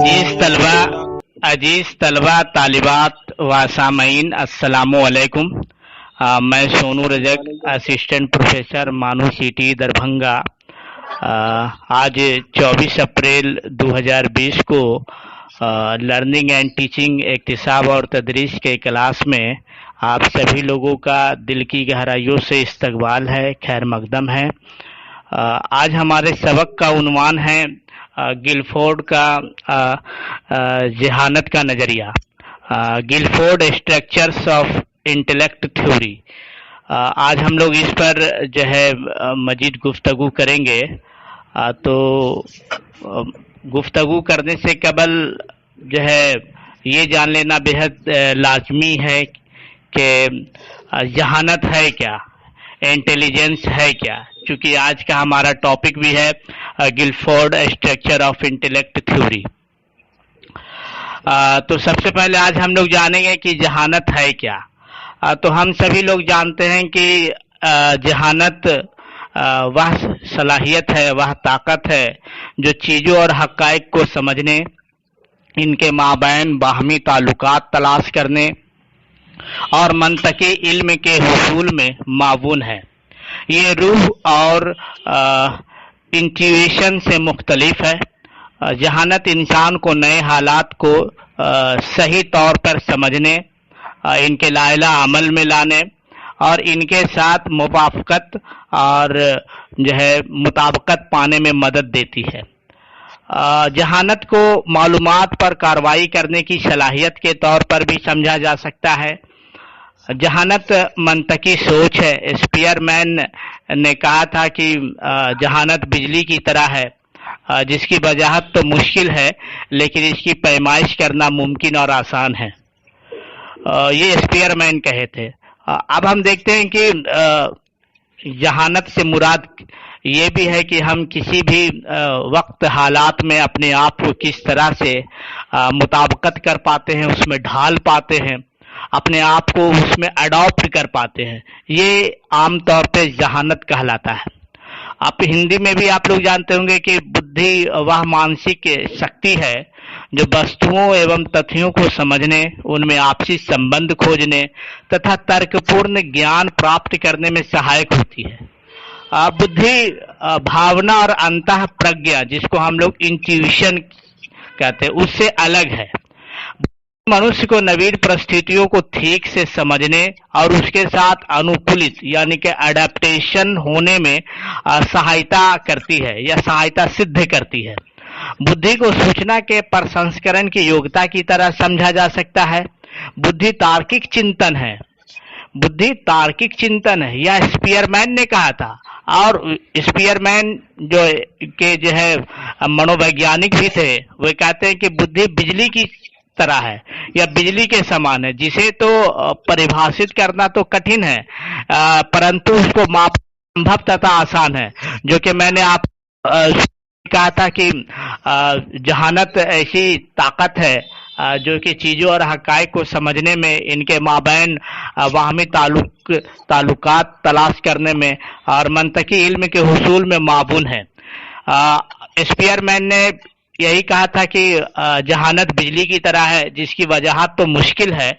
अजीज तलबा तालिबात व सामईन अस्सलामु अलैकुम। मैं सोनू रजक, असिस्टेंट प्रोफेसर मानू सिटी दरभंगा। आज 24 अप्रैल 2020 को लर्निंग एंड टीचिंग इक्तिसाब और तदरीस के क्लास में आप सभी लोगों का दिल की गहराइयों से इस्तकबाल है, खैर मकदम है। आज हमारे सबक का उन्वान है गिलफोर्ड का जहानत का नज़रिया, Guilford structures of intellect theory. आज हम लोग इस पर जो है मजीद गुफ्तगू करेंगे। तो गुफ्तगू करने से कबल जो है ये जान लेना बेहद लाजमी है कि जहानत है क्या, इंटेलिजेंस है क्या, क्योंकि आज का हमारा टॉपिक भी है Guilford structure of intellect theory. तो सबसे पहले आज हम लोग जानेंगे कि जहानत है क्या। तो हम सभी लोग जानते हैं कि जहानत वह सलाहियत है, वह ताकत है जो चीज़ों और हक़ाइक़ को समझने, इनके माबैन बाहमी ताल्लुकात तलाश करने और मंतकी इल्म के हुसूल में मावून है। ये रूह और इंट्यूशन से मुख्तलिफ है। जहानत इंसान को नए हालात को सही तौर पर समझने, इनके लाइला अमल में लाने और इनके साथ मुवाफ़क़त और जो है मुताबिकत पाने में मदद देती है। जहानत को मालूमात पर कार्रवाई करने की सलाहियत के तौर पर भी समझा जा सकता है। जहानत मंतकी सोच है। स्पीयरमैन ने कहा था कि जहानत बिजली की तरह है, जिसकी वजाहत तो मुश्किल है लेकिन इसकी पैमाइश करना मुमकिन और आसान है। ये स्पीयरमैन कहे थे। अब हम देखते हैं कि जहानत से मुराद ये भी है कि हम किसी भी वक्त हालात में अपने आप को किस तरह से मुताबिकत कर पाते हैं, उसमें ढाल पाते हैं, अपने आप को उसमें अडॉप्ट कर पाते हैं। ये आम तौर पे जहानत कहलाता है। आप हिंदी में भी आप लोग जानते होंगे कि बुद्धि वह मानसिक शक्ति है जो वस्तुओं एवं तथ्यों को समझने, उनमें आपसी संबंध खोजने तथा तर्कपूर्ण ज्ञान प्राप्त करने में सहायक होती है। बुद्धि भावना और अंतः प्रज्ञा, जिसको हम लोग इंट्यूशन कहते हैं, उससे अलग है। मनुष्य को नवीन परिस्थितियों को ठीक से समझने और उसके साथ अनुकूलित यानी कि अडेप्टेशन होने में सहायता करती है या सहायता सिद्ध करती है। बुद्धि को सूचना के प्रसंस्करण की योग्यता की तरह समझा जा सकता है। बुद्धि तार्किक चिंतन है। बुद्धि तार्किक चिंतन है, यह स्पीयरमैन ने कहा था। और स्पीयरमैन जो है मनोवैज्ञानिक भी थे, वे कहते हैं कि बुद्धि बिजली की तरह है या बिजली के समान है, जिसे तो परिभाषित करना तो कठिन है परंतु उसको माप संभव तथा आसान है। जो कि मैंने आप कहा था कि जहानत ऐसी ताकत है जो कि चीज़ों और हक़ाइक़ को समझने में, इनके माबैन बाहमी ताल्लुकात तलाश करने में और मंतकी इल्म के हुसूल में मावून है। स्पीयरमैन ने यही कहा था कि जहानत बिजली की तरह है, जिसकी वजाहत तो मुश्किल है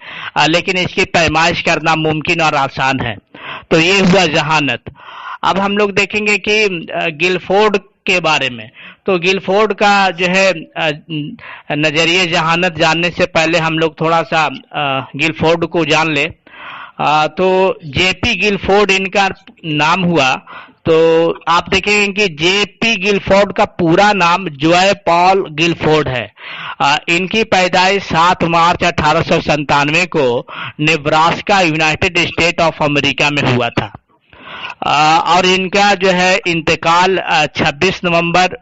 लेकिन इसकी पैमाइश करना मुमकिन और आसान है। तो ये हुआ जहानत। अब हम लोग देखेंगे कि गिलफोर्ड के बारे में। तो गिलफोर्ड का जो है नजरिए जहानत जानने से पहले हम लोग थोड़ा सा गिलफोर्ड को जान ले। तो जेपी गिलफोर्ड इनका नाम हुआ। तो आप देखेंगे कि जेपी गिलफोर्ड का पूरा नाम जॉय पॉल गिलफोर्ड है। इनकी पैदाइश 7 मार्च 1897 को Nebraska, United state of America में हुआ था। और इनका जो है इंतकाल 26 नवंबर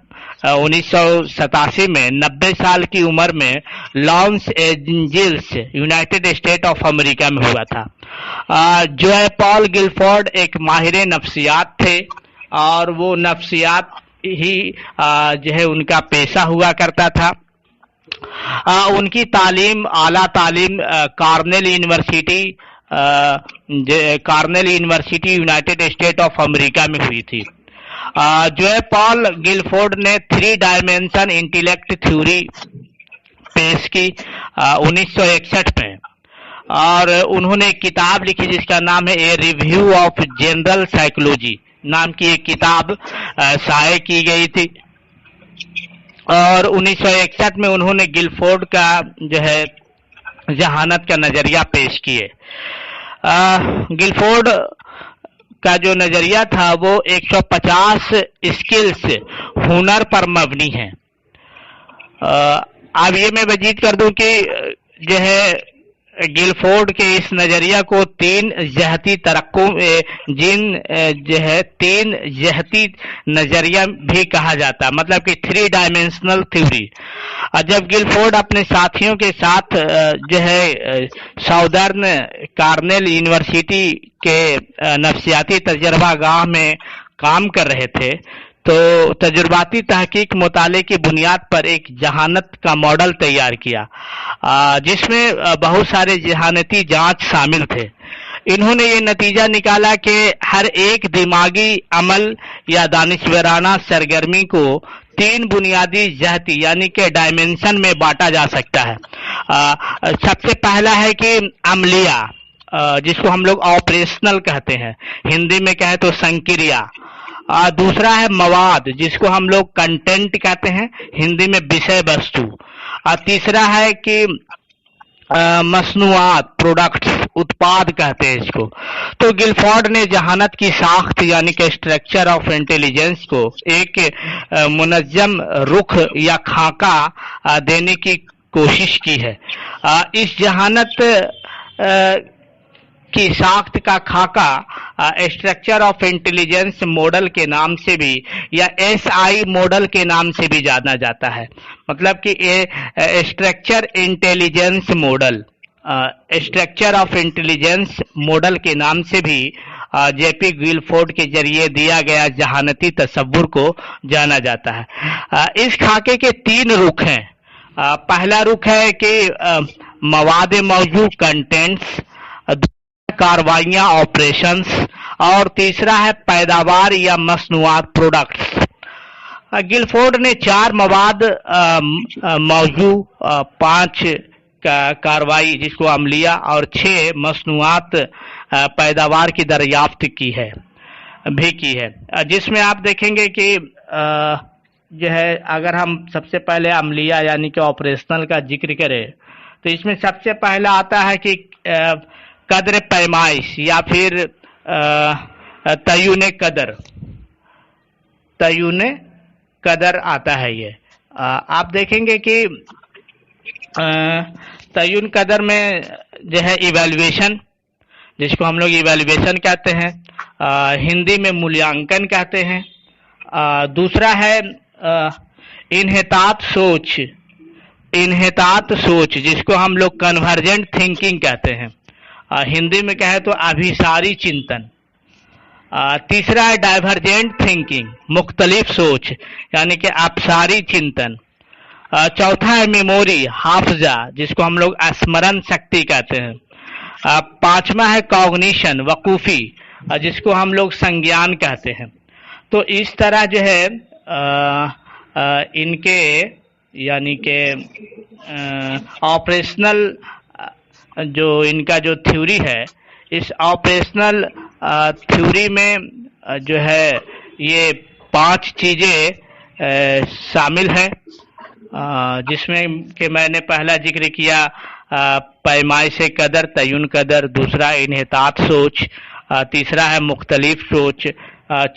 1987 में 90 साल की उम्र में Los Angeles, United state of America में हुआ था। जॉय पॉल गिलफोर्ड एक माहिर नफ्सियात थे और वो नफ्सियात ही जो है उनका पेशा हुआ करता था। उनकी तालीम, आला तालीम Cornell university United state of America में हुई थी। जॉय पॉल गिलफोर्ड ने 3 डायमेंशन इंटेलेक्ट थ्योरी पेश की 1961 में, और उन्होंने एक किताब लिखी जिसका नाम है a review of general psychology नाम की एक किताब शाये की गई थी। और 1961 में उन्होंने गिलफोर्ड का जो है जहानत का नजरिया पेश किए। गिलफोर्ड का जो नजरिया था वो 150 स्किल्स हुनर पर मबनी है। अब ये मैं वजीद कर दूं कि जो है गिलफोर्ड के इस नजरिया को तीन जहती तरक्कों जो है तीन जहती नजरिया भी कहा जाता है, मतलब कि 3 डायमेंशनल थ्योरी। जब गिलफोर्ड अपने साथियों के साथ जो है साउदर्न कॉर्नेल यूनिवर्सिटी के नफ्सियाती तजर्बागाह में काम कर रहे थे, तो तजुर्बाती तहकीक मुताले की बुनियाद पर एक जहानत का मॉडल तैयार किया जिसमें बहुत सारे जहानती जांच शामिल थे। इन्होंने ये नतीजा निकाला कि हर एक दिमागी अमल या दानिशवराना सरगर्मी को 3 बुनियादी जहती यानी कि डायमेंशन में बांटा जा सकता है। सबसे पहला है कि अमलिया, जिसको हम लोग ऑपरेशनल कहते हैं, हिंदी में कहे तो संक्रिया। दूसरा है मवाद, जिसको हम लोग कंटेंट कहते हैं, हिंदी में विषय वस्तु। और तीसरा है कि मसनूआत, प्रोडक्ट्स, उत्पाद कहते हैं इसको। तो गिलफोर्ड ने जहानत की साख्त यानी कि स्ट्रक्चर ऑफ इंटेलिजेंस को एक मुनज्जम रुख या खाका देने की कोशिश की है। इस जहानत की साख्त का खाका स्ट्रक्चर ऑफ इंटेलिजेंस मॉडल के नाम से भी या SI मॉडल के नाम से भी जाना जाता है। मतलब कि structure intelligence model, structure of intelligence model के नाम से भी जेपी गिलफोर्ड के जरिए दिया गया जहानती तस्वुर को जाना जाता है। इस खाके के 3 रुख हैं। पहला रुख है कि मवाद मौजूद कंटेंट्स, कार्रवाइयां ऑपरेशंस, और तीसरा है पैदावार या मसनूआत प्रोडक्ट्स। गिलफोर्ड ने 4 मवाद मौजू, 5 कार्रवाई जिसको अमलिया और 6 मसनूआत पैदावार की दरियाफ्त की है, जिसमें आप देखेंगे कि जो है अगर हम सबसे पहले अमलिया यानी कि ऑपरेशनल का जिक्र करें तो इसमें सबसे पहला आता है कि कदर पैमाइश या फिर तयूने कदर आता है। ये आप देखेंगे कि तयून कदर में जो है इवैल्यूएशन, जिसको हम लोग इवैल्यूएशन कहते हैं, हिंदी में मूल्यांकन कहते हैं। दूसरा है इन्हेतात सोच जिसको हम लोग कन्वर्जेंट थिंकिंग कहते हैं, हिंदी में कहे तो अभिसारी चिंतन। तीसरा है डाइवर्जेंट थिंकिंग, मुख्तलिफ सोच यानी कि अपसारी चिंतन। चौथा है मेमोरी, हाफजा जिसको हम लोग स्मरण शक्ति कहते हैं। पांचवा है कॉग्निशन, वकूफी जिसको हम लोग संज्ञान कहते हैं। तो इस तरह जो है इनके यानी के ऑपरेशनल जो इनका जो थ्योरी है, इस ऑपरेशनल थ्योरी में जो है ये 5 चीजें शामिल हैं, जिसमें कि मैंने पहला जिक्र किया पैमाइश कदर, तयन कदर। दूसरा इन्हेतात सोच, तीसरा है मुख्तलिफ सोच,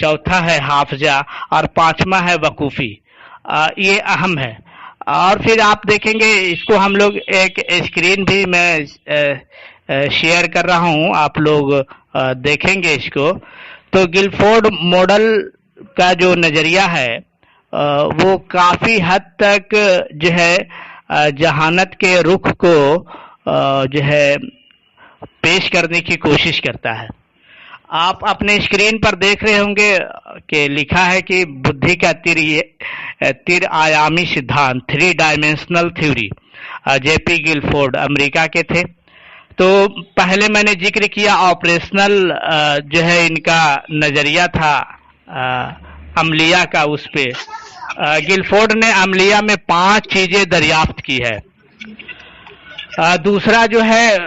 चौथा है हाफजा और 5वां है वकूफी। ये अहम है। और फिर आप देखेंगे इसको हम लोग एक स्क्रीन भी मैं शेयर कर रहा हूं, आप लोग देखेंगे इसको। तो गिलफोर्ड मॉडल का जो नजरिया है वो काफी हद तक जो है जहानत के रुख को जो है पेश करने की कोशिश करता है। आप अपने स्क्रीन पर देख रहे होंगे कि लिखा है कि बुद्धि का तिर आयामी सिद्धांत, 3 dimensional theory, JP Guilford America के थे। तो पहले मैंने जिक्र किया ऑपरेशनल जो है इनका नजरिया था अमलिया का। उस पे गिलफोर्ड ने अमलिया में 5 चीजें दरियाफ्त की है। दूसरा जो है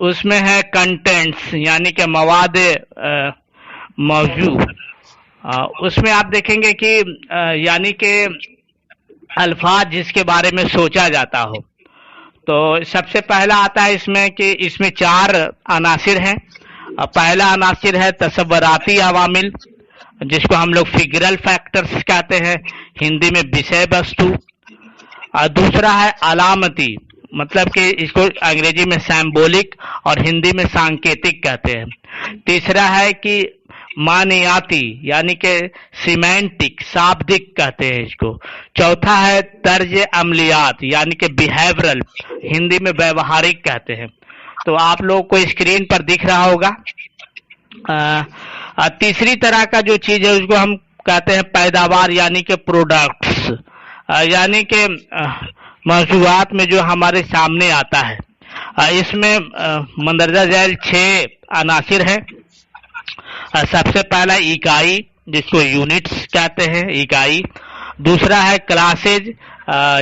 उसमें है कंटेंट्स, यानी कि मवाद मौजू। उसमें आप देखेंगे कि यानी कि अल्फाज जिसके बारे में सोचा जाता हो। तो सबसे पहला आता है इसमें कि इसमें 4 अनासिर हैं। पहला अनासिर है तसव्वुराती अवामिल, जिसको हम लोग फिगरल फैक्टर्स कहते हैं, हिंदी में विषय वस्तु। दूसरा है अलामती, मतलब कि इसको अंग्रेजी में सैम्बोलिक और हिंदी में सांकेतिक कहते हैं। तीसरा है कि मानियाती, यानी कि सिमेंटिक, शाब्दिक कहते हैं इसको। चौथा है तर्ज अमलियात, यानी कि बिहेवियरल, हिंदी में व्यवहारिक कहते हैं। तो आप लोग को स्क्रीन पर दिख रहा होगा। तीसरी तरह का जो चीज है उसको हम कहते हैं पैदावार, यानी कि प्रोडक्ट्स, यानी कि महसूलात में जो हमारे सामने आता है। इसमें मंदरजा झैल 6 अनासिर है। सबसे पहला इकाई, जिसको यूनिट्स कहते हैं, इकाई। दूसरा है क्लासेज,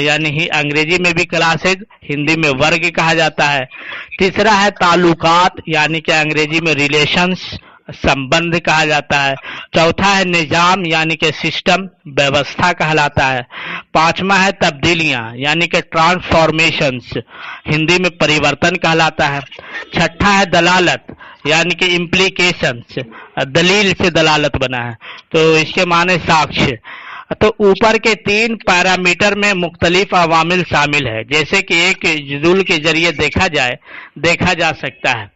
यानी ही अंग्रेजी में भी क्लासेज, हिंदी में वर्ग कहा जाता है। तीसरा है ताल्लुकात, यानी कि अंग्रेजी में रिलेशंस, संबंध कहा जाता है। चौथा है निजाम, यानी कि सिस्टम, व्यवस्था कहलाता है। पांचवा है तब्दीलियां, यानी कि ट्रांसफॉर्मेशंस, हिंदी में परिवर्तन कहलाता है। छठा है दलालत, यानी कि इम्प्लीकेशंस, दलील से दलालत बना है, तो इसके माने साक्ष्य। तो ऊपर के 3 पैरामीटर में मुख्तलिफ अवामिल शामिल है, जैसे कि एक जुजुल के जरिए देखा जा सकता है।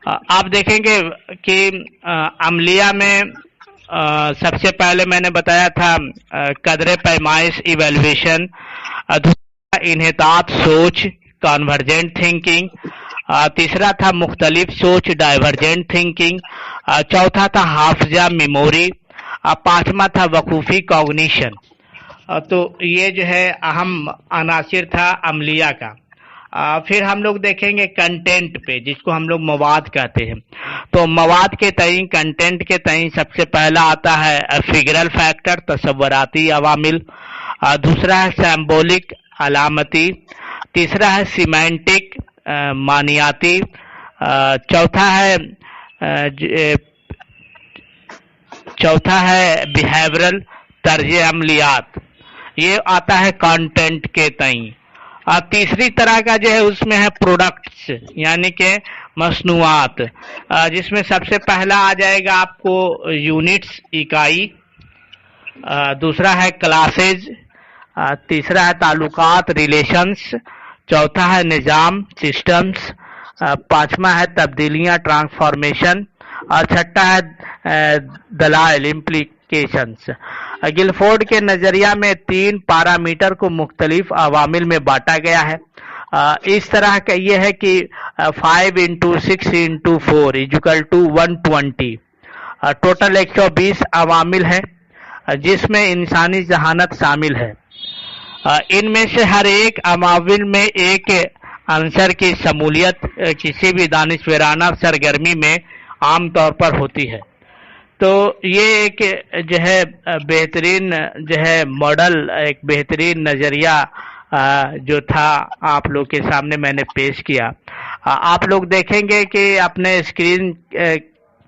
आप देखेंगे कि अमलिया में सबसे पहले मैंने बताया था कदरे पैमाइश, इवेल्युएशन। दूसरा इन्हितात, सोच, कॉन्वर्जेंट थिंकिंग। तीसरा था मुख्तलिफ सोच, डाइवर्जेंट थिंकिंग। चौथा था हाफजा, मेमोरी। पांचवा था वकूफी, कॉग्निशन। तो ये जो है अहम अनासिर था अमलिया का। फिर हम लोग देखेंगे कंटेंट पे, जिसको हम लोग मवाद कहते हैं। तो मवाद के तईं, कंटेंट के तईं सबसे पहला आता है फिगरल फैक्टर, तसव्वुराती अवामिल। दूसरा है सैम्बोलिक, अलामती। तीसरा है सिमेंटिक, मानियाती। चौथा है बिहेवियरल, तर्ज अमलियात। ये आता है कंटेंट के तईं। तीसरी तरह का जो है उसमें है प्रोडक्ट्स, यानी कि मसनूआत, जिसमें सबसे पहला आ जाएगा आपको यूनिट्स, इकाई। दूसरा है क्लासेज। तीसरा है ताल्लुकात, रिलेशंस। चौथा है निजाम, सिस्टम्स। पांचवा है तब्दीलियां, ट्रांसफॉर्मेशन। और छठा है दलाइल, इम्प्लीकेशंस। गिलफोर्ड के नजरिया में 3 पैरामीटर को मुख्तलिफ अवामिल में बांटा गया है। इस तरह का ये है कि 5 × 6 × 4 = 120। टोटल 120 अवामिल है, जिसमें इंसानी जहानत शामिल है। इनमें से हर एक अवामिल में एक अंसर की शमूलियत किसी भी दानिशवराना सरगर्मी में आम तौर पर होती है। तो ये एक जो है बेहतरीन जो है मॉडल, एक बेहतरीन नज़रिया जो था आप लोग के सामने मैंने पेश किया। आप लोग देखेंगे कि अपने स्क्रीन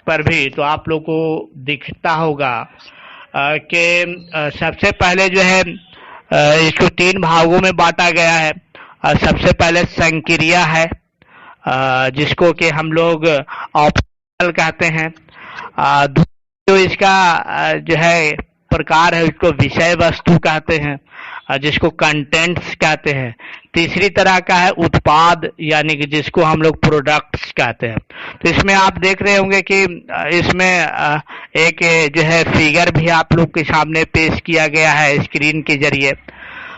पर भी तो आप लोग को दिखता होगा कि सबसे पहले जो है इसको 3 भागों में बांटा गया है। सबसे पहले संक्रिया है, जिसको कि हम लोग ऑप्शनल कहते हैं। जो इसका जो है प्रकार है उसको विषय वस्तु कहते हैं, जिसको कंटेंट्स कहते हैं। तीसरी तरह का है उत्पाद, यानी कि जिसको हम लोग प्रोडक्ट्स कहते हैं। तो इसमें आप देख रहे होंगे कि इसमें एक जो है फिगर भी आप लोग के सामने पेश किया गया है स्क्रीन के जरिए।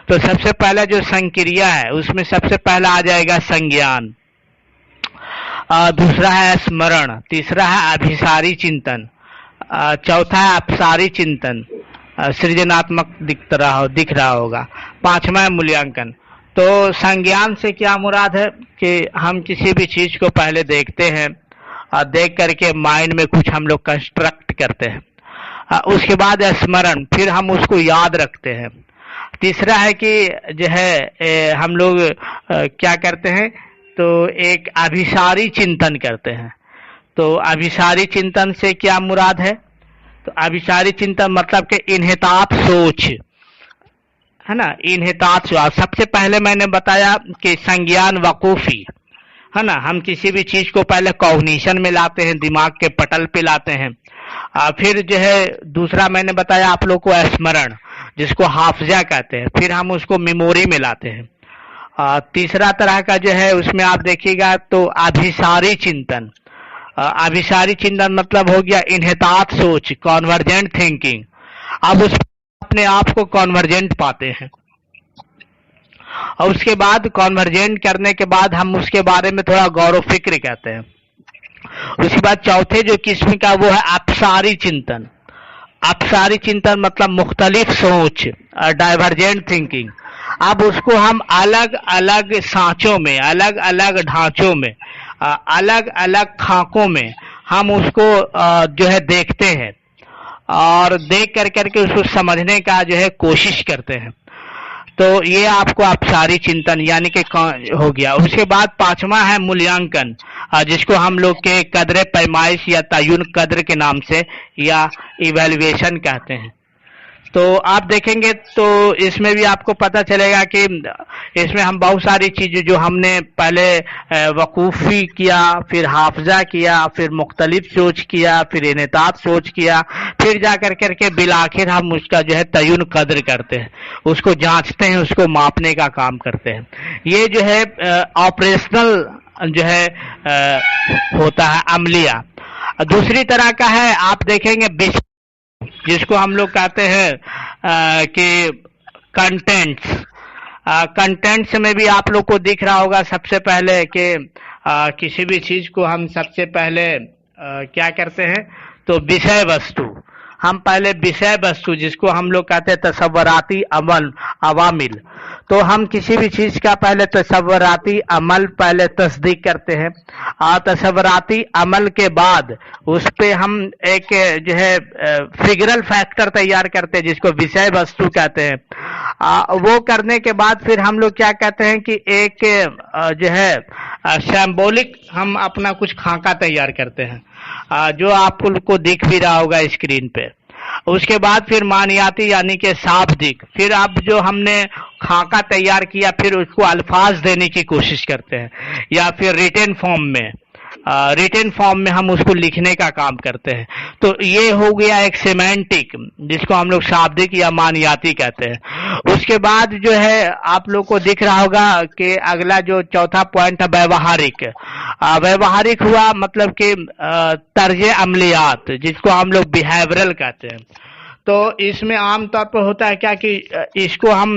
तो सबसे पहला जो संक्रिया है उसमें सबसे पहला आ जाएगा संज्ञान। दूसरा है स्मरण। तीसरा है अभिसारी चिंतन। चौथा है अपसारी चिंतन, सृजनात्मक दिख रहा होगा। पांचवा है मूल्यांकन। तो संज्ञान से क्या मुराद है कि हम किसी भी चीज को पहले देखते हैं और देख करके माइंड में कुछ हम लोग कंस्ट्रक्ट करते हैं। उसके बाद है स्मरण, फिर हम उसको याद रखते हैं। تیسرا ہے کہ جو ہے ہم لوگ کیا کرتے ہیں تو ایک ابھیساری چنتن کرتے ہیں. تو ابھیساری چنتن سے کیا مراد ہے؟ تو ابھیساری چنتن مطلب کہ انحطاط سوچ ہے نا. انحطاط سوچ سب سے پہلے میں نے بتایا کہ سنگیان وقوفی ہے نا. ہم کسی بھی چیز کو پہلے کوگنیشن میں لاتے ہیں، دماغ کے پٹل پہ لاتے ہیں. پھر جو ہے دوسرا میں نے بتایا آپ لوگ کو اسمرن، جس کو حافظہ کہتے ہیں. پھر ہم اس کو میموری میں لاتے ہیں. تیسرا طرح کا جو ہے اس میں آپ دیکھیے گا تو ابھیساری چنتن. ابھیساری چنتن مطلب ہو گیا انحطاط سوچ، کانورجنٹ تھنکنگ. اب اس اپنے آپ کو کانورجنٹ پاتے ہیں، اور اس کے بعد کانورجنٹ کرنے کے بعد ہم اس کے بارے میں تھوڑا غور و فکر کہتے ہیں. اس کے بعد چوتھے جو قسم کا وہ ہے اپساری چنتن. اپساری چنتن مطلب مختلف سوچ، ڈائیورجنٹ تھنکنگ. اب اس کو ہم الگ الگ سانچوں میں، الگ الگ ڈھانچوں میں، الگ الگ خاکوں میں ہم اس کو جو ہے دیکھتے ہیں، اور دیکھ کر کے اس کو سمجھنے کا جو ہے کوشش کرتے ہیں. تو یہ آپ کو اپساری چنتن یعنی کہ ہو گیا. اس کے بعد پانچواں ہے ملیانکن، جس کو ہم لوگ کے قدر پیمائش یا تعین قدر کے نام سے یا ایویلویشن کہتے ہیں. تو آپ دیکھیں گے تو اس میں بھی آپ کو پتہ چلے گا کہ اس میں ہم بہت ساری چیزیں جو ہم نے پہلے وقوفی کیا، پھر حافظہ کیا، پھر مختلف سوچ کیا، پھر انحطاط سوچ کیا، پھر جا کر کے بالآخر ہم اس کا جو ہے تعین قدر کرتے ہیں، اس کو جانچتے ہیں، اس کو ماپنے کا کام کرتے ہیں. یہ جو ہے آپریشنل جو ہے ہوتا ہے عملیہ. دوسری طرح کا ہے آپ دیکھیں گے جس کو ہم لوگ کہتے ہیں کہ کنٹینٹس. کنٹینٹس میں بھی آپ لوگ کو دکھ رہا ہوگا سب سے پہلے کہ کسی بھی چیز کو ہم سب سے پہلے کیا کرتے ہیں تو وشے وستو. ہم پہلے وشے وستو جس کو ہم لوگ کہتے ہیں تصوراتی عوامل، تو ہم کسی بھی چیز کا پہلے تصوراتی عمل پہلے تصدیق کرتے ہیں، اور تصوراتی عمل کے بعد اس پہ ہم ایک جو ہے فگرل فیکٹر تیار کرتے ہیں جس کو وشے وستو کہتے ہیں. وہ کرنے کے بعد پھر ہم لوگ کیا کہتے ہیں کہ ایک جو ہے سمبولک ہم اپنا کچھ خاکہ تیار کرتے ہیں جو آپ کو دکھ بھی رہا ہوگا اسکرین پہ. اس کے بعد پھر مانیاتی یعنی کہ شابدک. پھر اب جو ہم نے خاکہ تیار کیا پھر اس کو الفاظ دینے کی کوشش کرتے ہیں، یا پھر ریٹن فارم میں ہم اس کو لکھنے کا کام کرتے ہیں. تو یہ ہو گیا ایک سیمینٹک جس کو ہم لوگ شابدک یا مانیاتی کہتے ہیں. اس کے بعد جو ہے آپ لوگ کو دکھ رہا ہوگا کہ اگلا جو چوتھا پوائنٹ ہے ویوہارک. ویوہارک ہوا مطلب کہ طرز عملیات جس کو ہم لوگ بیہیورل کہتے ہیں. تو اس میں عام طور پر ہوتا ہے کیا کہ اس کو ہم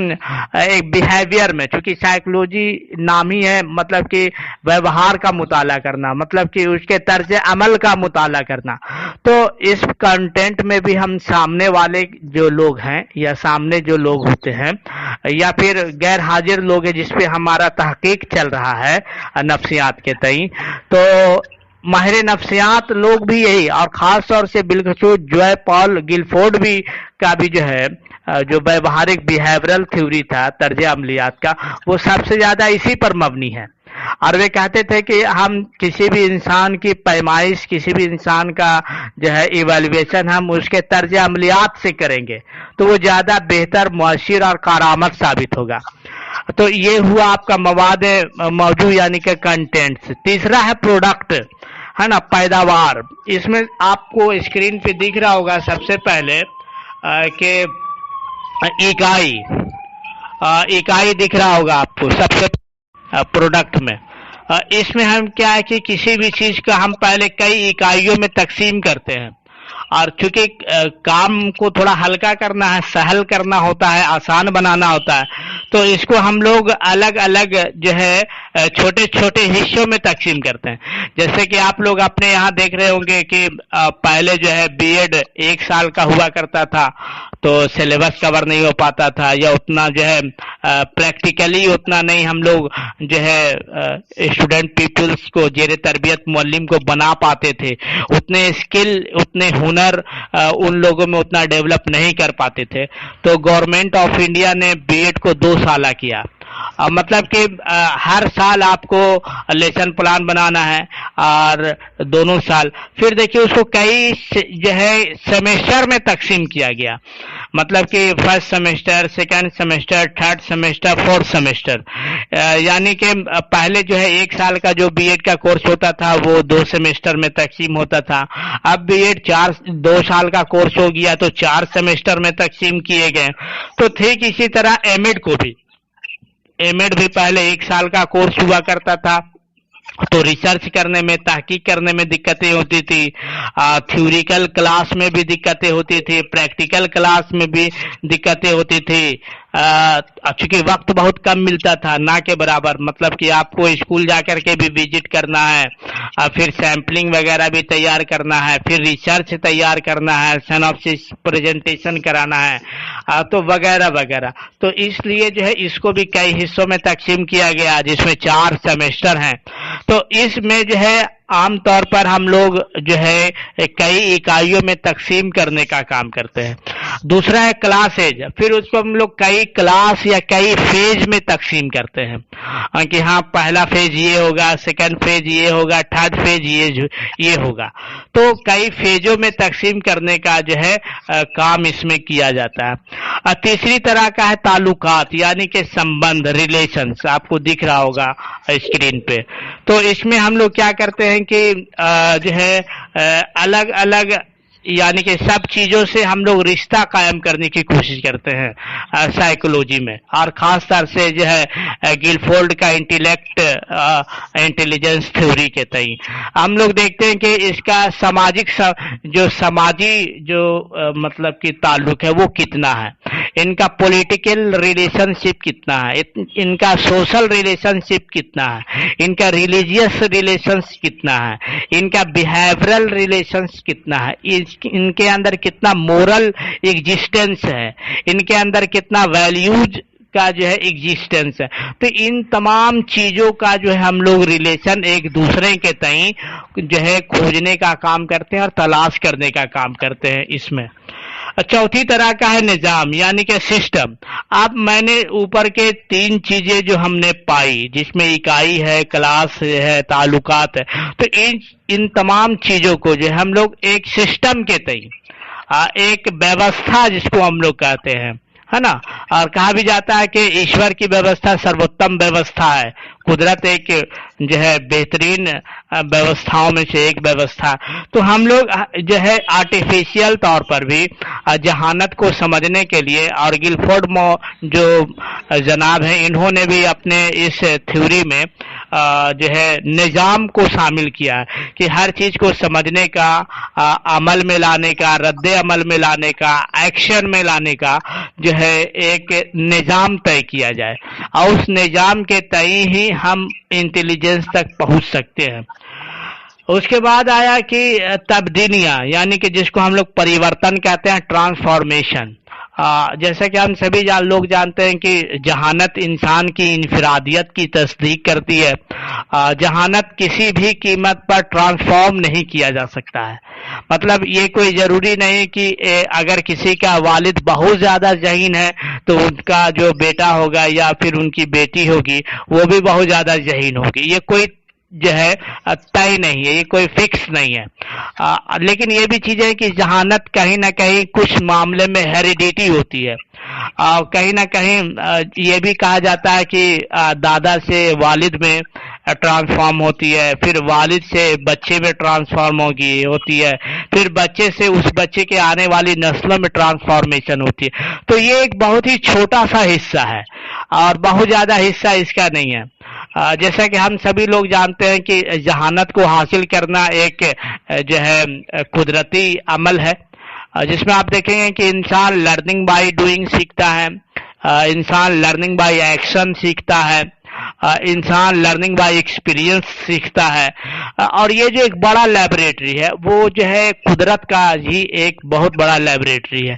ایک بیہیویئر میں، چونکہ سائیکولوجی نام ہی ہے مطلب کہ ویوہار کا مطالعہ کرنا، مطلب کہ اس کے طرز عمل کا مطالعہ کرنا. تو اس کنٹینٹ میں بھی ہم سامنے والے جو لوگ ہیں یا سامنے جو لوگ ہوتے ہیں یا پھر غیر حاضر لوگ ہیں جس پہ ہمارا تحقیق چل رہا ہے نفسیات کے تئیں، تو ماہر نفسیات لوگ بھی یہی، اور خاص طور سے بالخصوص جوائے پال گلفورڈ بھی کا بھی جو ہے جو ویوہارک بیہیورل تھیوری تھا طرز عملیات کا، وہ سب سے زیادہ اسی پر مبنی ہے. اور وہ کہتے تھے کہ ہم کسی بھی انسان کی پیمائش، کسی بھی انسان کا جو ہے ایویلویشن ہم اس کے طرز عملیات سے کریں گے تو وہ زیادہ بہتر، مؤثر اور کارآمد ثابت ہوگا. تو یہ ہوا آپ کا مواد موضوع یعنی کہ کنٹینٹس. تیسرا ہے پروڈکٹ ہے نا، پیداوار. اس میں آپ کو اسکرین پہ دکھ رہا ہوگا سب سے پہلے کہ اکائی دکھ رہا ہوگا آپ کو سب سے پروڈکٹ میں. اس میں ہم کیا ہے کہ کسی بھی چیز کا ہم پہلے کئی اکائیوں میں تقسیم کرتے ہیں، اور چونکہ کام کو تھوڑا ہلکا کرنا ہے، سہل کرنا ہوتا ہے، آسان بنانا ہوتا ہے، تو اس کو ہم لوگ الگ الگ جو ہے छोटे छोटे हिस्सों में तकसीम करते हैं। जैसे कि आप लोग अपने यहाँ देख रहे होंगे कि पहले जो है बीएड 1 साल का हुआ करता था, तो सिलेबस कवर नहीं हो पाता था, या उतना जो है प्रैक्टिकली उतना नहीं हम लोग जो है स्टूडेंट पीपल्स को जेर तरबियत मुअल्लिम को बना पाते थे, उतने स्किल उतने हुनर उन लोगों में उतना डेवलप नहीं कर पाते थे। तो गवर्नमेंट ऑफ इंडिया ने बीएड को 2 साल किया। मतलब कि हर साल आपको लेसन प्लान बनाना है, और दोनों साल फिर देखिए उसको कई जो है सेमेस्टर में तकसीम किया गया। मतलब कि first semester, second semester, third semester, fourth semester, यानी कि पहले जो है 1 साल का जो बीएड का कोर्स होता था वो 2 सेमेस्टर में तकसीम होता था। अब बीएड 2 साल का कोर्स हो गया तो 4 सेमेस्टर में तकसीम किए गए। तो ठीक इसी तरह एमएड भी पहले 1 साल का कोर्स हुआ करता था, तो रिसर्च करने में, तहकीक करने में दिक्कतें होती थी, थ्योरिकल क्लास में भी दिक्कतें होती थी, प्रैक्टिकल क्लास में भी दिक्कतें होती थी। चूंकि वक्त बहुत कम मिलता था, ना के बराबर, मतलब कि आपको स्कूल जाकर के भी विजिट करना है, फिर सैम्पलिंग वगैरह भी तैयार करना है, फिर रिसर्च तैयार करना है, सिनॉप्सिस प्रेजेंटेशन कराना है, तो वगैरह वगैरह। तो इसलिए जो है इसको भी कई हिस्सों में तकसीम किया गया, जिसमें 4 सेमेस्टर हैं। तो इसमें जो है आमतौर पर हम लोग जो है कई इकाइयों में तकसीम करने का काम करते हैं। दूसरा है क्लासेज, फिर उसको हम लोग कई क्लास या कई फेज में तकसीम करते हैं कि हाँ पहला फेज ये होगा, सेकंड फेज ये होगा, थर्ड फेज ये होगा। तो कई फेजों में तकसीम करने का जो है काम इसमें किया जाता है। तीसरी तरह का है ताल्लुकात, यानी कि संबंध, रिलेशंस, आपको दिख रहा होगा स्क्रीन पे। तो इसमें हम लोग क्या करते हैं कि जो है अलग अलग यानी कि सब चीजों से हम लोग रिश्ता कायम करने की कोशिश करते हैं साइकोलॉजी में, और खास तौर से जो है गिलफोर्ड का इंटेलिजेंस थ्योरी के तई हम लोग देखते हैं कि इसका समाजी जो मतलब कि ताल्लुक है वो कितना है, इनका पॉलिटिकल रिलेशनशिप कितना है, इनका सोशल रिलेशनशिप कितना है, इनका रिलीजियस रिलेशंस कितना है, इनका बिहेवियरल रिलेशंस कितना है, इनके अंदर कितना मोरल एग्जिस्टेंस है, इनके अंदर कितना वैल्यूज का जो है एग्जिस्टेंस है। तो इन तमाम चीजों का जो है हम लोग रिलेशन एक दूसरे के तई जो है खोजने का काम करते हैं और तलाश करने का काम करते हैं इसमें। चौथी तरह का है निजाम, यानी कि सिस्टम। अब मैंने ऊपर के 3 चीजें जो हमने पाई, जिसमें इकाई है, क्लास है, ताल्लुकात है, तो इन तमाम चीजों को जो हम लोग एक सिस्टम के तई, एक व्यवस्था जिसको हम लोग कहते हैं, है ना। और कहा भी जाता है कि ईश्वर की व्यवस्था सर्वोत्तम व्यवस्था है, कुदरत एक जो है बेहतरीन व्यवस्थाओं में से एक व्यवस्था। तो हम लोग जो है आर्टिफिशियल तौर पर भी जहानत को समझने के लिए, और गिलफोर्ड जो जनाब हैं, इन्होंने भी अपने इस थ्योरी में जो है निजाम को शामिल किया है कि हर चीज को समझने का, अमल में लाने का, रद्दे अमल में लाने का, एक्शन में लाने का जो है एक निजाम तय किया जाए, और उस निजाम के तय ही हम इंटेलिजेंस तक पहुंच सकते हैं। उसके बाद आया कि तब्दीलियां, यानी कि जिसको हम लोग परिवर्तन कहते हैं, ट्रांसफॉर्मेशन। जैसे कि हम सभी लोग जानते हैं कि जहानत इंसान की इनफरादियत की तस्दीक करती है। जहानत किसी भी कीमत पर ट्रांसफॉर्म नहीं किया जा सकता है। मतलब ये कोई जरूरी नहीं कि अगर किसी का वालिद बहुत ज्यादा ज़हीन है तो उनका जो बेटा होगा या फिर उनकी बेटी होगी वो भी बहुत ज्यादा ज़हीन होगी, ये कोई जो है तय नहीं है, ये कोई फिक्स नहीं है। लेकिन ये भी चीज है कि जहानत कहीं ना कहीं कुछ मामले में हेरिडिटी होती है। कहीं ना कहीं ये भी कहा जाता है कि दादा से वालिद में ट्रांसफॉर्म होती है, फिर वालिद से बच्चे में ट्रांसफॉर्म होती है, फिर बच्चे से उस बच्चे के आने वाली नस्लों में ट्रांसफॉर्मेशन होती है। तो ये एक बहुत ही छोटा सा हिस्सा है और बहुत ज्यादा हिस्सा इसका नहीं है। जैसा कि हम सभी लोग जानते हैं कि जहानत को हासिल करना एक जो है कुदरती अमल है, जिसमें आप देखेंगे कि इंसान लर्निंग बाय डूइंग सीखता है, इंसान लर्निंग बाय एक्शन सीखता है, انسان لرننگ بائی ایکسپیرینس سیکھتا ہے، اور یہ جو ایک بڑا لیبوریٹری ہے وہ جو ہے قدرت کا ہی ایک بہت بڑا لیبوریٹری ہے،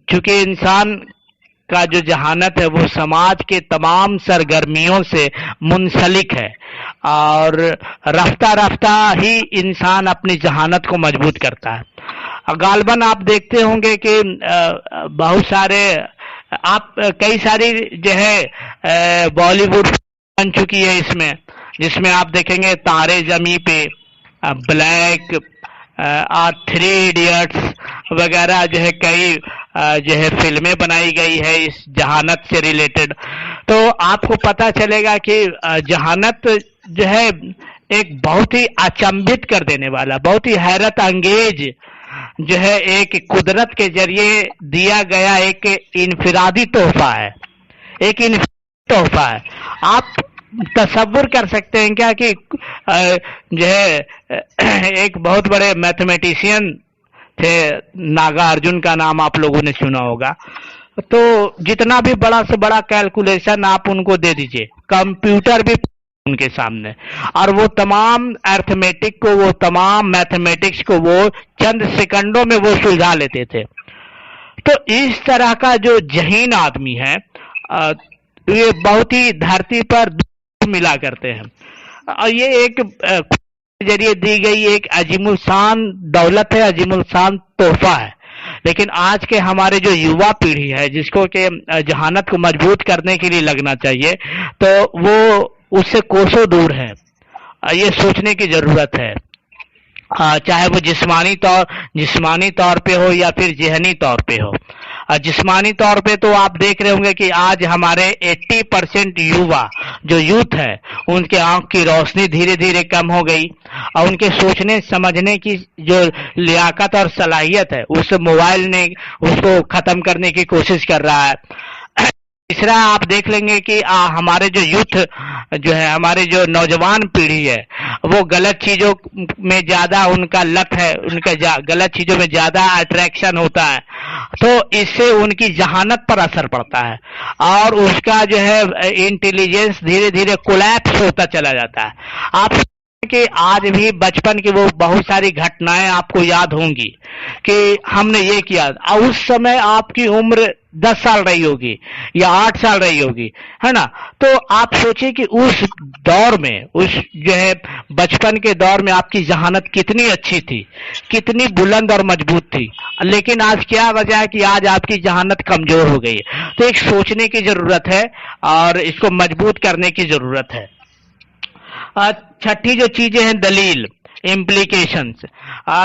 چونکہ انسان کا جو ذہانت ہے وہ سماج کے تمام سرگرمیوں سے منسلک ہے، اور رفتہ رفتہ ہی انسان اپنی ذہانت کو مضبوط کرتا ہے۔ غالباً آپ دیکھتے ہوں گے کہ بہت سارے آپ کئی ساری جو ہے بالی ووڈ بن چکی ہے اس میں، جس میں آپ دیکھیں گے تارے زمیں پہ، بلیک اور تھری ایڈیٹس وغیرہ جو ہے کئی جو ہے فلمیں بنائی گئی ہے اس جہانت سے ریلیٹڈ۔ تو آپ کو پتہ چلے گا کہ جہانت جو ہے ایک بہت ہی اچنبھت کر دینے والا، بہت ہی حیرت انگیز جو ہے ایک قدرت کے ذریعے دیا گیا ایک انفرادی تحفہ ہے، ایک انفرادی تحفہ ہے۔ آپ تصور کر سکتے ہیں کیا کہ جو ہے ایک بہت بڑے میتھمیٹیشین تھے، ناگا ارجن کا نام آپ لوگوں نے سنا ہوگا، تو جتنا بھی بڑا سے بڑا کیلکولیشن آپ ان کو دے دیجئے، کمپیوٹر بھی ان کے سامنے، اور وہ تمام ارتھمیٹک کو، وہ تمام میتھمیٹکس کو وہ چند سیکنڈوں میں وہ سلجھا لیتے تھے۔ تو اس طرح کا جو ذہین آدمی ہے یہ بہت ہی دھرتی پر ملا کرتے ہیں، اور یہ ایک ذریعے دی گئی ایک عظیم الشان دولت ہے، عظیم الشان تحفہ ہے۔ لیکن آج کے ہمارے جو یووا پیڑھی ہے جس کو کہ ذہانت کو مضبوط کرنے کے لیے لگنا چاہیے، تو وہ اس سے کوسوں دور ہے۔ یہ سوچنے کی ضرورت ہے، چاہے وہ جسمانی طور پہ ہو یا پھر ذہنی طور پہ ہو۔ جسمانی طور پہ تو آپ دیکھ رہے ہوں گے کہ آج ہمارے 80% یووا جو یوتھ ہے ان کے آنکھ کی روشنی دھیرے دھیرے کم ہو گئی، اور ان کے سوچنے سمجھنے کی جو لیاقت اور صلاحیت ہے اس موبائل نے اس کو ختم کرنے کی کوشش کر رہا ہے۔ تیسرا آپ دیکھ لیں گے کہ ہمارے جو یوتھ جو ہے، ہمارے جو نوجوان پیڑھی ہے، وہ غلط چیزوں میں زیادہ ان کا لت ہے، ان کا غلط چیزوں میں زیادہ اٹریکشن ہوتا ہے، تو اس سے ان کی ذہانت پر اثر پڑتا ہے، اور اس کا جو ہے انٹیلیجنس دھیرے دھیرے کولیپس ہوتا چلا جاتا ہے۔ آپ کہ آج بھی بچپن کی وہ بہت ساری گھٹنائیں آپ کو یاد ہوں گی کہ ہم نے یہ کیا، اور اس سمے آپ کی عمر 10 سال رہی ہوگی یا 8 سال رہی ہوگی، ہے نا؟ تو آپ سوچیں کہ اس دور میں، اس جو ہے بچپن کے دور میں آپ کی ذہانت کتنی اچھی تھی، کتنی بلند اور مضبوط تھی، لیکن آج کیا وجہ ہے کہ آج آپ کی ذہانت کمزور ہو گئی ہے۔ تو ایک سوچنے کی ضرورت ہے اور اس کو مضبوط کرنے کی ضرورت ہے۔ چھٹی جو چیزیں ہیں دلیل، امپلیکیشنز،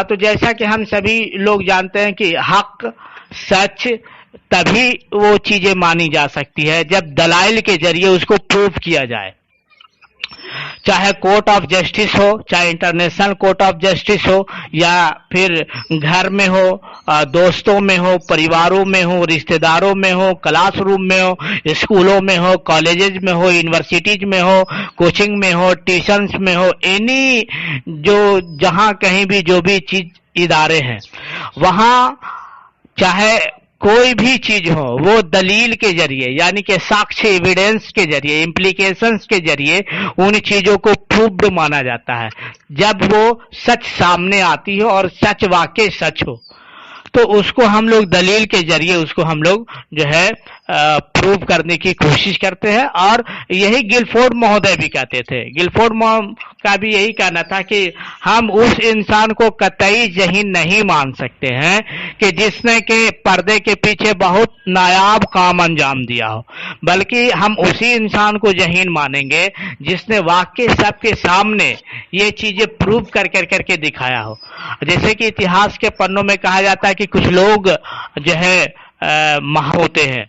تو جیسا کہ ہم سبھی لوگ جانتے ہیں کہ حق، سچ تبھی وہ چیزیں مانی جا سکتی ہے جب دلائل کے ذریعے اس کو پروف کیا جائے، چاہے کورٹ آف جسٹس ہو، چاہے انٹرنیشنل کورٹ آف جسٹس ہو، یا پھر گھر میں ہو، دوستوں میں ہو، پریواروں میں ہو، رشتہ داروں میں ہو، کلاس روم میں ہو، اسکولوں میں ہو، کالجز میں ہو، یونیورسٹیز میں ہو، کوچنگ میں ہو، ٹیوشنز میں ہو، اینی جو جہاں کہیں بھی جو بھی چیز ادارے ہیں وہاں چاہے کوئی بھی چیز ہو، وہ دلیل کے ذریعے یعنی کہ ساکشی ایویڈنس کے ذریعے، امپلیکیشنز کے ذریعے ان چیزوں کو پروفڈ مانا جاتا ہے جب وہ سچ سامنے آتی ہو اور سچ واقعی سچ ہو، تو اس کو ہم لوگ دلیل کے ذریعے اس کو ہم لوگ جو ہے پروو کرنے کی کوشش کرتے ہیں، اور یہی گلفورڈ مہودے بھی کہتے تھے۔ گلفورڈ کا بھی یہی کہنا تھا کہ ہم اس انسان کو قطعی ذہین نہیں مان سکتے ہیں کہ جس نے کہ پردے کے پیچھے بہت نایاب کام انجام دیا ہو، بلکہ ہم اسی انسان کو ذہین مانیں گے جس نے واقعی سب کے سامنے یہ چیزیں پروو کر کے دکھایا ہو۔ جیسے کہ اتہاس کے پنوں میں کہا جاتا ہے کہ کچھ لوگ جو ہے ہوتے ہیں،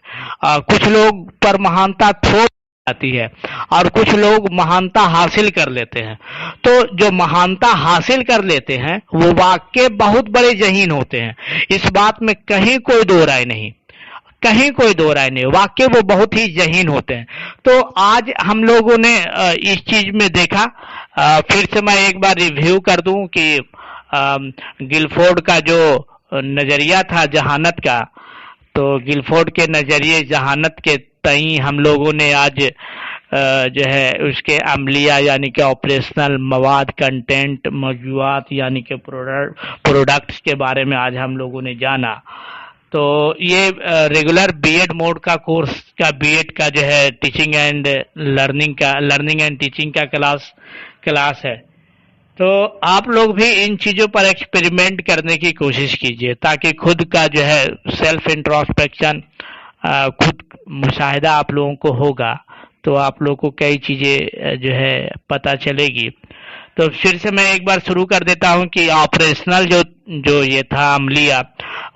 کچھ لوگ پر مہانتا تھوپ جاتی ہے اور کچھ لوگ مہانتا حاصل کر لیتے ہیں۔ تو جو مہانتا حاصل کر لیتے ہیں وہ واقع بہت بڑے ذہین ہوتے ہیں، اس بات میں کہیں کوئی دو رائے نہیں، کہیں کوئی دو رائے نہیں، واقع وہ بہت ہی ذہین ہوتے ہیں۔ تو آج ہم لوگوں نے اس چیز میں دیکھا، پھر سے میں ایک بار ریویو کر دوں کہ گلفورڈ کا جو نظریہ تھا ذہانت کا، تو گلفورڈ کے نظریے ذہانت کے تئیں ہم لوگوں نے آج جو ہے اس کے عملیہ یعنی کہ آپریشنل مواد، کنٹینٹ، موضوعات یعنی کہ پروڈکٹس کے بارے میں آج ہم لوگوں نے جانا. تو یہ ریگولر بی ایڈ موڈ کا کورس کا بی ایڈ کا جو ہے teaching and learning and teaching کا کلاس ہے. تو آپ لوگ بھی ان چیزوں پر ایکسپیریمنٹ کرنے کی کوشش کیجئے تاکہ خود کا جو ہے سیلف انٹروسپیکشن، خود مشاہدہ آپ لوگوں کو ہوگا تو آپ لوگوں کو کئی چیزیں جو ہے پتہ چلے گی. تو پھر سے میں ایک بار شروع کر دیتا ہوں کہ آپریشنل جو یہ تھا عملیہ،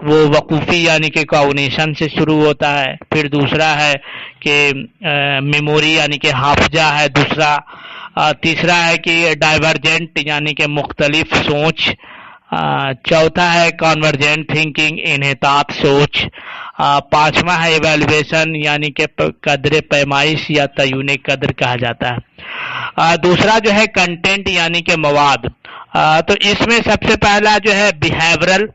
وہ وقوفی یعنی کہ کوگنیشن سے شروع ہوتا ہے. پھر دوسرا ہے کہ میموری یعنی کہ حافظہ ہے دوسرا. تیسرا ہے کہ ڈائیورجنٹ یعنی کہ مختلف سوچ. چوتھا ہے کانورجنٹ تھنکنگ، انحطاط سوچ. پانچواں ہے ایویلویشن یعنی کہ قدر پیمائش یا تعین قدر کہا جاتا ہے. دوسرا جو ہے کنٹینٹ یعنی کہ مواد. تو اس میں سب سے پہلا جو ہے بیہیورل،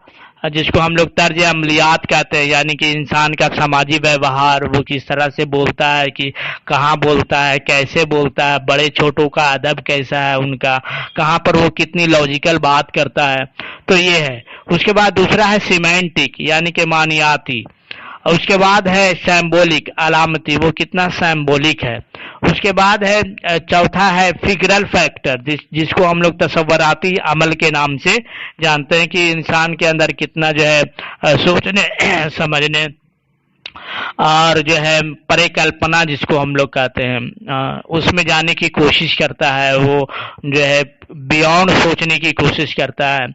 جس کو ہم لوگ طرز عملیات کہتے ہیں، یعنی کہ انسان کا سماجی ویوہار، وہ کس طرح سے بولتا ہے، کہ کہاں بولتا ہے، کیسے بولتا ہے، بڑے چھوٹوں کا ادب کیسا ہے ان کا، کہاں پر وہ کتنی لاجیکل بات کرتا ہے. تو یہ ہے. اس کے بعد دوسرا ہے سیمینٹک یعنی کہ معنیاتی. اور اس کے بعد ہے سیمبولک، علامتی، وہ کتنا سیمبولک ہے. اس کے بعد ہے چوتھا ہے فگرل فیکٹر، جس کو ہم لوگ تصوراتی عمل کے نام سے جانتے ہیں، کہ انسان کے اندر کتنا جو ہے سوچنے سمجھنے اور جو ہے پریکلپنا جس کو ہم لوگ کہتے ہیں، اس میں جانے کی کوشش کرتا ہے. وہ جو ہے بیونڈ سوچنے کی کوشش کرتا ہے.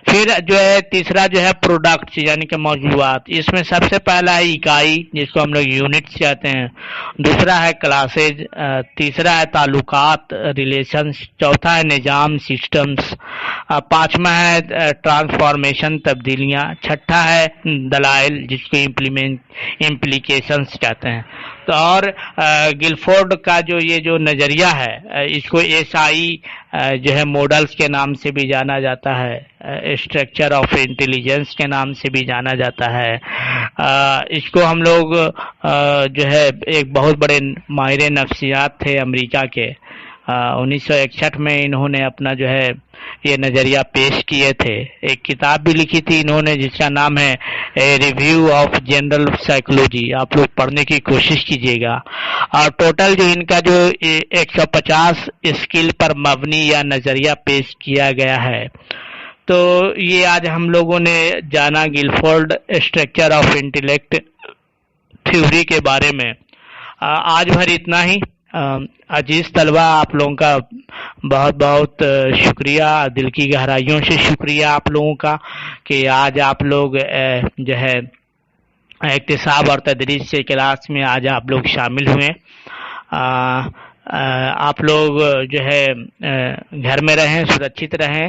پھر جو ہے تیسرا جو ہے پروڈکٹس یعنی کہ موضوعات. اس میں سب سے پہلا ہے اکائی جس کو ہم لوگ یونٹس کہتے ہیں. دوسرا ہے کلاسز. تیسرا ہے تعلقات، ریلیشنز. چوتھا ہے نظام، سسٹمز. پانچواں ہے ٹرانسفارمیشن، تبدیلیاں. چھٹا ہے دلائل جس کو امپلیکیشنز کہتے ہیں. تو اور گلفورڈ کا جو نظریہ ہے، اس کو ایس آئی جو ہے ماڈلز کے نام سے بھی جانا جاتا ہے، اسٹرکچر آف انٹیلیجنس کے نام سے بھی جانا جاتا ہے. اس کو ہم لوگ جو ہے ایک بہت بڑے ماہر نفسیات تھے امریکہ کے، 1961 میں انہوں نے اپنا جو ہے یہ نظریہ پیش کیے تھے. ایک کتاب بھی لکھی تھی انہوں نے جس کا نام ہے ریویو آف جنرل سائیکولوجی. آپ لوگ پڑھنے کی کوشش کیجیے گا. اور ٹوٹل جو ان کا جو 150 اسکل پر مبنی یا نظریہ پیش کیا گیا ہے. تو یہ آج ہم لوگوں نے جانا گلفورڈ اسٹرکچر آف انٹیلیکٹ تھیوری کے بارے میں. آج بھر اتنا ہی. عزیز طلبہ، آپ لوگوں کا بہت بہت شکریہ، دل کی گہرائیوں سے شکریہ آپ لوگوں کا کہ آج آپ لوگ جو ہے اکتساب اور تدریس سے کلاس میں آج آپ لوگ شامل ہوئے. آپ لوگ جو ہے گھر میں رہیں، سرکشت رہیں،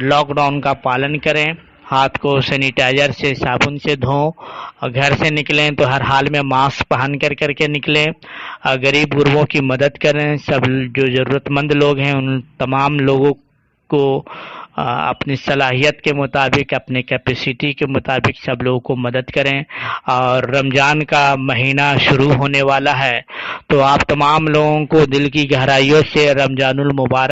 لاک ڈاؤن کا پالن کریں، ہاتھ کو سینیٹائزر سے صابن سے دھویں، اور گھر سے نکلیں تو ہر حال میں ماسک پہن کر کے نکلیں. غریب غربوں کی مدد کریں. سب جو ضرورت مند لوگ ہیں ان تمام لوگوں کو اپنی صلاحیت کے مطابق، اپنے کیپیسٹی کے مطابق سب لوگوں کو مدد کریں. اور رمضان کا مہینہ شروع ہونے والا ہے تو آپ تمام لوگوں کو دل کی گہرائیوں سے رمضان المبارک